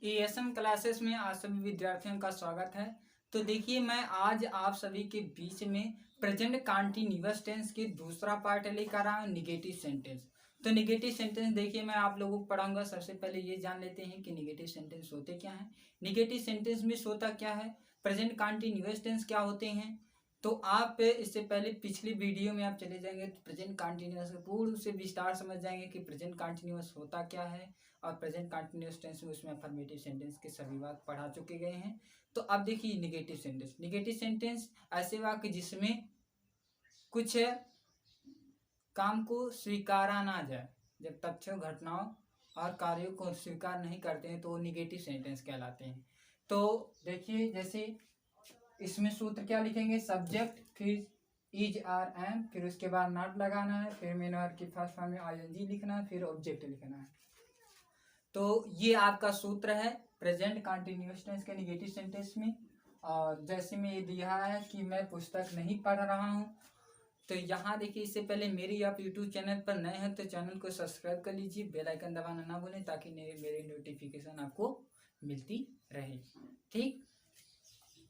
ASM classes में आप सभी विद्यार्थियों का स्वागत है। तो देखिए, मैं आज आप सभी के बीच में प्रेजेंट कंटीन्यूअस टेंस के दूसरा पार्ट लेकर आया हूँ, निगेटिव सेंटेंस। तो निगेटिव सेंटेंस देखिए मैं आप लोगों को पढ़ाऊंगा। सबसे पहले ये जान लेते हैं कि निगेटिव सेंटेंस होते क्या हैं। निगेटिव सेंटेंस में होता क्या है, प्रेजेंट कंटीन्यूअस टेंस क्या होते हैं। तो आप इससे पहले पिछली वीडियो में आप चले जाएंगे तो प्रेजेंट कंटीन्यूअस पूर्ण से विस्तार समझ जाएंगे कि प्रेजेंट कंटीन्यूअस होता क्या है। और प्रेजेंट कंटिन्यूअस टेंस में उसमें अफर्मेटिव सेंटेंस के सभी वाक्य पढ़ा चुके गए हैं। तो अब देखिए निगेटिव सेंटेंस। निगेटिव सेंटेंस ऐसे वाक्य जिसमें कुछ काम को स्वीकारा ना जाए, जब तथ्यों घटनाओं और कार्यों को स्वीकार नहीं करते हैं तो वो निगेटिव सेंटेंस कहलाते हैं। तो देखिए जैसे इसमें सूत्र क्या लिखेंगे, सब्जेक्ट फिर इज आर एम, फिर उसके बाद नॉट लगाना है, फिर मेन वर्ब की फर्स्ट फॉर्म में आईएनजी लिखना है, फिर ऑब्जेक्ट लिखना है। तो ये आपका सूत्र है प्रेजेंट कंटिन्यूअस टेंस के निगेटिव सेंटेंस में। और जैसे में ये दिया है कि मैं पुस्तक नहीं पढ़ रहा हूँ, तो यहाँ देखिए इससे पहले मेरी आप यूट्यूब चैनल पर नए हैं तो चैनल को सब्सक्राइब कर लीजिए, बेल आइकन दबाना ना भूलें ताकि मेरी नोटिफिकेशन आपको मिलती रहे। ठीक,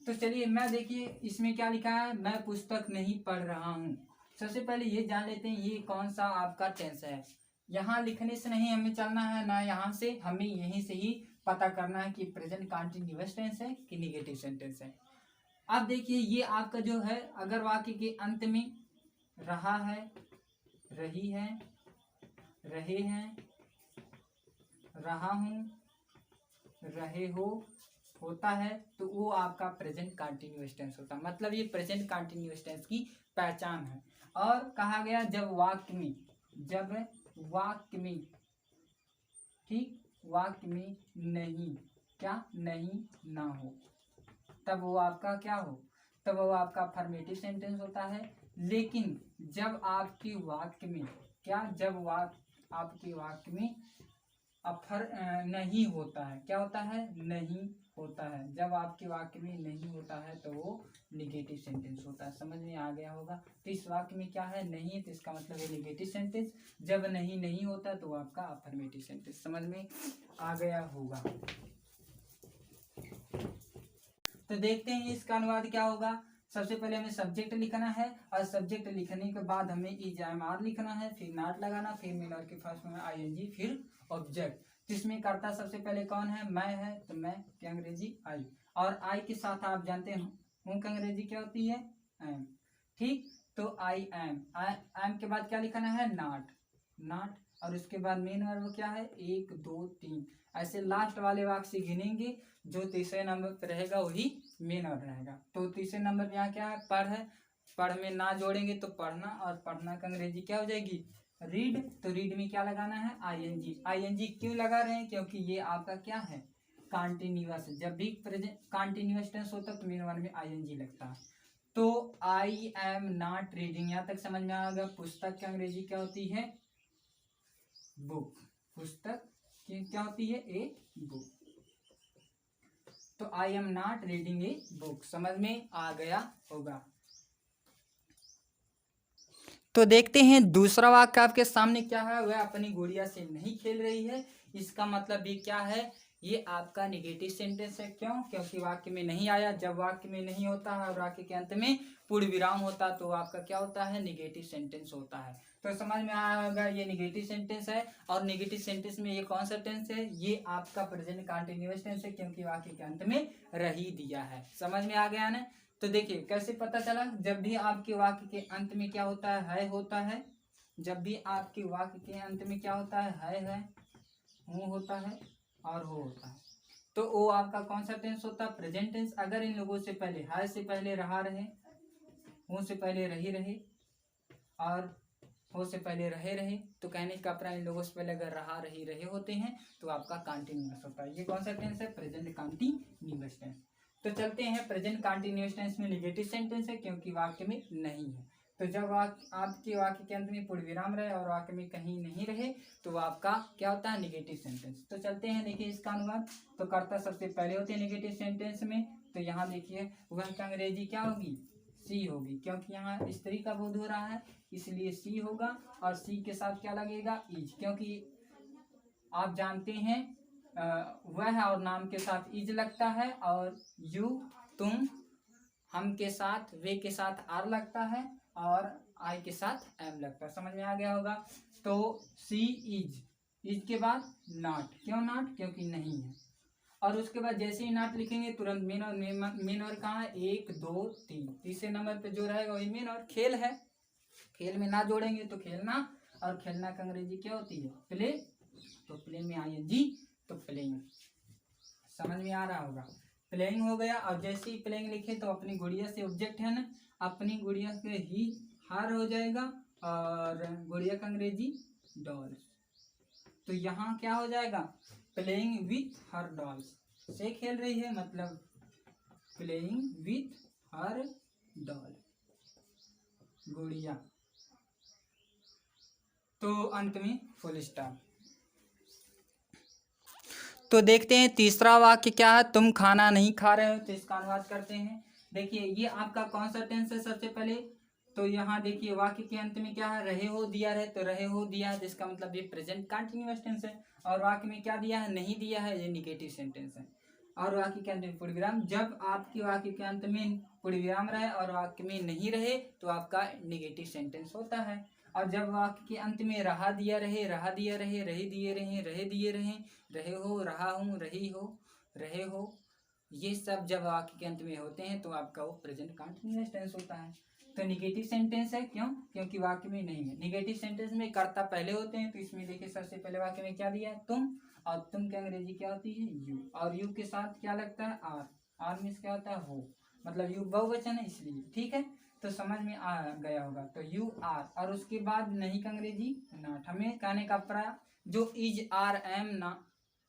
तो चलिए मैं देखिए इसमें क्या लिखा है, मैं पुस्तक नहीं पढ़ रहा हूँ। सबसे पहले ये जान लेते हैं ये कौन सा आपका टेंस है। यहाँ लिखने से नहीं हमें चलना है ना, यहाँ से हमें यहीं से ही पता करना है कि प्रेजेंट कंटीन्यूअस टेंस है कि निगेटिव सेंटेंस है। अब देखिए ये आपका जो है, अगर वाक्य के अंत में रहा है, रही है, रहे हैं, रहा हूँ, रहे हो, होता है, तो वो आपका प्रेजेंट कंटीन्यूअस टेंस होता है। मतलब ये प्रेजेंट कंटीन्यूअस टेंस की पहचान है। और कहा गया जब वाक्य में, जब वाक्य में, ठीक, वाक्य में नहीं, क्या नहीं ना हो, तब वो आपका क्या हो, तब वो आपका अफर्मेटिव सेंटेंस होता है। लेकिन जब आपकी वाक्य में क्या, जब आपके वाक्य में नहीं होता है, क्या होता है, नहीं होता है, जब आपके वाक्य में नहीं होता है तो वो निगेटिव सेंटेंस होता है। समझ में आ गया होगा। तो इस वाक्य में क्या है, नहीं है, तो इसका मतलब है निगेटिव सेंटेंस। जब नहीं होता तो आपका अफर्मेटिव सेंटेंस। समझ में आ गया होगा। तो देखते हैं इसका अनुवाद क्या होगा। सबसे पहले हमें सब्जेक्ट लिखना है और सब्जेक्ट लिखने के बाद हमें इज एम आर लिखना है, फिर नॉट लगाना, फिर मेन वर्ब के फर्स्ट में आईएनजी, फिर ऑब्जेक्ट। तो इसमें कर्ता सबसे पहले कौन है, मैं है, तो मैं की अंग्रेजी आई। और आई के साथ आप जानते हैं हूँ की अंग्रेजी क्या होती है, एम। ठीक, तो आई एम, एम के बाद क्या लिखना है, नॉट, नॉट। और उसके बाद मेन वर्ब क्या है, 1 2 3, ऐसे लास्ट वाले वाक्य से गिनेंगे। जो तीसरे नंबर पर रहेगा वही मेन वर्ब रहेगा। तो तीसरे नंबर पे यहाँ क्या है, पढ़ है, पढ़ में ना जोड़ेंगे तो पढ़ना, और पढ़ना का अंग्रेजी क्या हो जाएगी, रीड। तो रीड में क्या लगाना है, आईएनजी। आईएनजी क्यों लगा रहे हैं, क्योंकि ये आपका क्या है, कंटिन्यूअस। जब भी प्रेजेंट कंटिन्यूअस टेंस होता है तो मेन वर्ब में आईएनजी लगता है। तो आई एम नॉट रीडिंग, यहाँ तक समझ में आ गया। पुस्तक की अंग्रेजी क्या होती है, बुक। पुस्तक की क्या होती है, ए बुक। तो I am not reading a book. समझ में आ गया होगा। तो देखते हैं दूसरा वाक्य आपके सामने क्या है, वह अपनी गुड़िया से नहीं खेल रही है। इसका मतलब ये क्या है, ये आपका निगेटिव सेंटेंस है। क्यों, क्योंकि वाक्य में नहीं आया। जब वाक्य में नहीं होता है और वाक्य के अंत में पूर्ण विराम होता है तो आपका क्या होता है, निगेटिव सेंटेंस होता है। तो समझ में आया होगा ये निगेटिव सेंटेंस है। और निगेटिव सेंटेंस में ये कौन सा टेंस है, ये आपका प्रेजेंट कंटिन्यूअस टेंस है, क्योंकि वाक्य के अंत में रही दिया है। समझ में आ गया ना। तो देखिए कैसे पता चला, जब भी आपके वाक्य के अंत में क्या होता है होता है। जब भी आपके वाक्य के अंत में क्या होता है, हूँ होता है और हो होता है, तो वो आपका कौन सा टेंस होता है, प्रेजेंट टेंस। अगर इन लोगों से पहले है से पहले रहा रहे, हूँ से पहले रही रहे और हो से पहले रहे रहे, तो कहने का अपना इन लोगों से पहले अगर रहा रही रहे होते हैं तो आपका कंटिन्यूअस होता है। ये कौन सा टेंस है, प्रेजेंट कंटिन्यूअस टेंस। तो चलते हैं, प्रेजेंट कंटिन्यूअस टेंस में निगेटिव सेंटेंस है क्योंकि वाक्य में नहीं है। तो जब आपके वाक्य के अंत में पूर्ण विराम रहे और वाक्य में कहीं नहीं रहे तो आपका क्या होता है, निगेटिव सेंटेंस। तो चलते हैं, देखिए इसका अनुवाद। तो कर्ता सबसे पहले होते हैं निगेटिव सेंटेंस में। तो यहाँ देखिए वह की अंग्रेजी क्या होगी, सी होगी, क्योंकि यहाँ स्त्री का बोध हो रहा है इसलिए सी होगा। और सी के साथ क्या लगेगा, इज, क्योंकि आप जानते हैं वह और नाम के साथ इज लगता है, और यू तुम, हम के साथ, वे के साथ आर लगता है, और आई के साथ एम लगता है। समझ में आ गया होगा। तो सी इज, इज के बाद नॉट, क्यों नॉट, क्योंकि नहीं है। और उसके बाद जैसे ही नॉट लिखेंगे तुरंत मेन और मेन और कहाँ है, 1 2 3, तीसरे नंबर पे जो रहेगा वही मेन और। खेल है, खेल में ना जोड़ेंगे तो खेलना, और खेलना का अंग्रेजी क्या होती है, प्ले। तो प्ले में आईएनजी, तो प्लेइंग। समझ में आ रहा होगा। प्लेइंग हो गया। और जैसे ही प्लेइंग लिखे तो अपनी गुड़िया से ऑब्जेक्ट है ना, अपनी गुड़िया से ही हार हो जाएगा, और गुड़िया का अंग्रेजी डॉल्स। तो यहाँ क्या हो जाएगा, प्लेइंग विथ हर डॉल्स, से खेल रही है, मतलब प्लेइंग विथ हर डॉल, गुड़िया। तो अंत में फुल स्टॉप। तो देखते हैं तीसरा वाक्य क्या है, तुम खाना नहीं खा रहे हो। तो इसका अनुवाद करते हैं। देखिए ये आपका कौन सा टेंस है सबसे पहले। तो यहाँ देखिए वाक्य के अंत में क्या है, रहे हो दिया रहे, तो रहे हो दिया है, जिसका मतलब ये प्रेजेंट कंटीन्यूअस टेंस है। और वाक्य में क्या दिया है, नहीं दिया है, ये निगेटिव सेंटेंस है। और वाक्य के अंत में पूर्ण विराम, जब आपके वाक्य के अंत में पूर्ण विराम रहे और वाक्य में नहीं रहे तो आपका निगेटिव सेंटेंस होता है। और जब वाक्य के अंत में रहा दिया रहे, रहा दिया रहे, रहे दिए रहे, रहे दिए रहे, रहे हो, रहा हूँ, रही हो, रहे हो, ये सब जब वाक्य के अंत में होते हैं तो आपका वो प्रेजेंट कंटीन्यूअस टेंस होता है। तो निगेटिव सेंटेंस है, क्यों, क्योंकि वाक्य में नहीं है। निगेटिव सेंटेंस में कर्ता पहले होते हैं। तो इसमें देखिए सबसे पहले वाक्य में क्या दिया है, तुम, और तुम की अंग्रेजी क्या होती है, यू, और यू के साथ क्या लगता है, आर, आर मीन्स क्या होता है, हो, मतलब यू बहुवचन है इसलिए। ठीक है, तो समझ में आ गया होगा। तो यू आर, और उसके बाद नहीं का अंग्रेजी नॉट। हमें कहने का प्राय जो इज आर एम ना,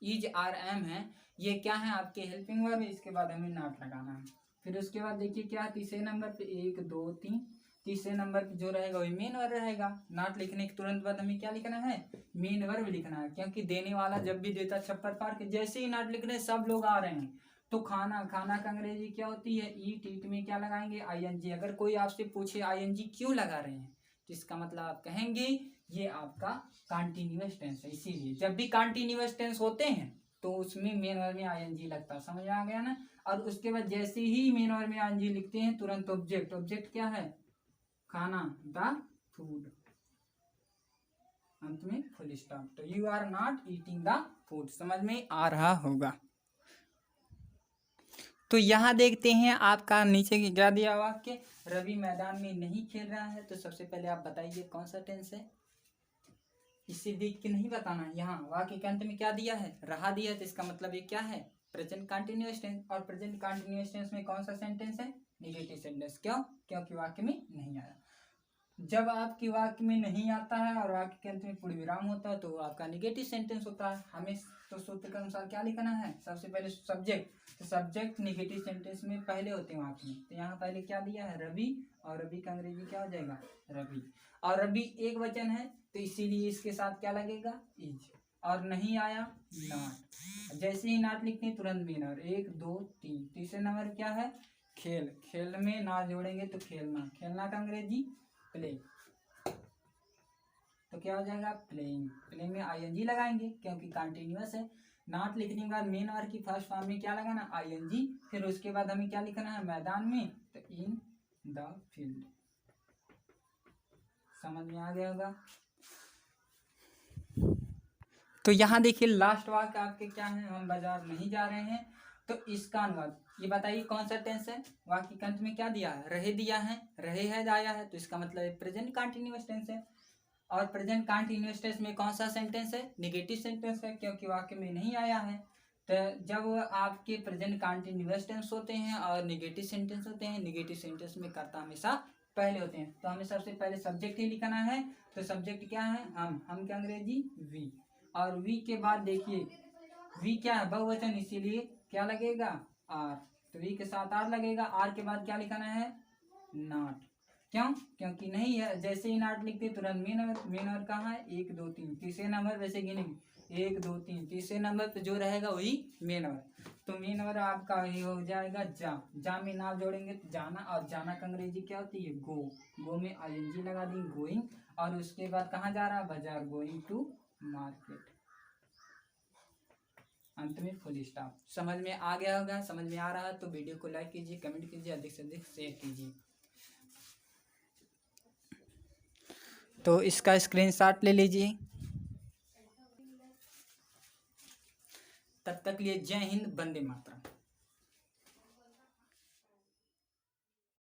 इज आर एम है, ये क्या है, आपके हेल्पिंग वर्ब है। इसके बाद हमें नॉट लगाना है। फिर उसके बाद देखिए क्या है, तीसरे नंबर पे 1 2 3, तीसरे नंबर पे जो रहेगा वही मेन वर्ब रहेगा। नॉट लिखने के तुरंत बाद हमें क्या लिखना है, मेन वर्ब लिखना है, क्योंकि देने वाला जब भी देता छप्पर पार के, जैसे ही नॉट लिख रहे सब लोग आ रहे हैं। तो खाना, खाना का अंग्रेजी क्या होती है, ईट, ईट में क्या लगाएंगे, आईएनजी। अगर कोई आपसे पूछे आईएनजी क्यों लगा रहे हैं, तो इसका मतलब आप कहेंगे ये आपका कंटीन्यूअस टेंस है। इसीलिए जब भी कंटीन्यूअस टेंस होते हैं तो उसमें मेन वर्ब में आईएनजी लगता है। समझ आ गया ना। और उसके बाद जैसे ही मेन वर्ब में आईएनजी लिखते हैं तुरंत ऑब्जेक्ट, ऑब्जेक्ट क्या है, खाना, द फूड, अंत में फुल स्टॉप। तो you are not eating the food. समझ में आ रहा होगा। तो यहाँ देखते हैं आपका नीचे की क्या दिया वाक्य, रवि मैदान में नहीं खेल रहा है। तो सबसे पहले आप बताइए कौन सा टेंस है, इसे देख के नहीं बताना। यहाँ वाक्य के अंत में क्या दिया है, रहा दिया है, तो इसका मतलब ये क्या है, प्रेजेंट कंटिन्यूअस टेंस। और प्रेजेंट कंटिन्यूअस टेंस में कौन सा सेंटेंस है, नेगेटिव सेंटेंस। क्यों, क्योंकि वाक्य में नहीं आया। जब आपके वाक्य में नहीं आता है और वाक्य के अंत में पूर्ण विराम होता है तो आपका नेगेटिव सेंटेंस होता है। हमें तो सूत्र के अनुसार क्या लिखना है, सबसे पहले सब्जेक्ट। तो सब्जेक्ट नेगेटिव सेंटेंस में पहले होते हैं वाक्य में। तो यहाँ पहले क्या दिया है, रवि, और रवि का अंग्रेजी क्या हो जाएगा, रवि। और रवि एक वचन है तो इसीलिए इसके साथ क्या लगेगा, इज। और नहीं आया, नॉट। जैसे ही नॉट लिखते हैं तुरंत मेन। और 1 2 3, तीसरे नंबर क्या है, खेल, खेल में ना जोड़ेंगे तो खेलना, खेलना का अंग्रेजी प्ले। तो क्या हो जाएगा, प्लेइंग। प्लेइंग में आईएनजी लगाएंगे क्योंकि कंटिन्यूअस है। नॉट लिखने के बाद मेन वर्ब की फर्स्ट फॉर्म में क्या लगाना, आईएनजी। फिर उसके बाद हमें क्या लिखना है, मैदान में, तो इन द फील्ड। समझ में आ गया होगा। तो यहाँ देखिए लास्ट वाक्य आपके क्या है, हम बाजार नहीं जा रहे हैं। तो इसका अनुवाद ये बताइए कौन सा टेंस है। वाक्य के अंत में क्या दिया है, रहे दिया है, रहे है आया है, तो इसका मतलब प्रेजेंट कंटिन्यूअस टेंस है। और प्रेजेंट कंटिन्यूअस टेंस में कौन सा सेंटेंस है, नेगेटिव सेंटेंस है, क्योंकि वाक्य में नहीं आया है। तो जब आपके प्रेजेंट कंटिन्यूअस टेंस होते हैं और नेगेटिव सेंटेंस होते हैं, नेगेटिव सेंटेंस में कर्ता हमेशा पहले होते हैं। तो हमें सबसे पहले सब्जेक्ट ही लिखना है। तो सब्जेक्ट क्या है, हम क्या अंग्रेजी वी। और वी के बाद देखिए वी क्या है, बहुवचन, इसीलिए क्या लगेगा, आर। तो वी के साथ आर लगेगा। आर के बाद क्या लिखना है, नॉट। क्यों, क्योंकि नहीं है। जैसे ही नॉट लिखते तुरंत मेन नंबर, मेन नंबर कहाँ है, 1 2 3, तीसरे नंबर वैसे गिनेंगे 1 2 3, तीसरे नंबर पे जो रहेगा वही मेन नंबर। तो मेन नंबर आपका ये हो जाएगा जा में ना जोड़ेंगे तो जाना। और जाना का अंग्रेजी क्या होती है, गो। गो में आईएनजी लगा दी, गोइंग। और उसके बाद कहाँ जा रहा है, बाजार, गोइंग टू मार्केट, अंत में फुल स्टॉप। समझ में आ गया होगा? समझ में आ रहा है तो वीडियो को लाइक कीजिए, कमेंट कीजिए, अधिक से अधिक शेयर कीजिए। तो इसका स्क्रीनशॉट ले लीजिए। तब तक लिए जय हिंद, वंदे मातरम।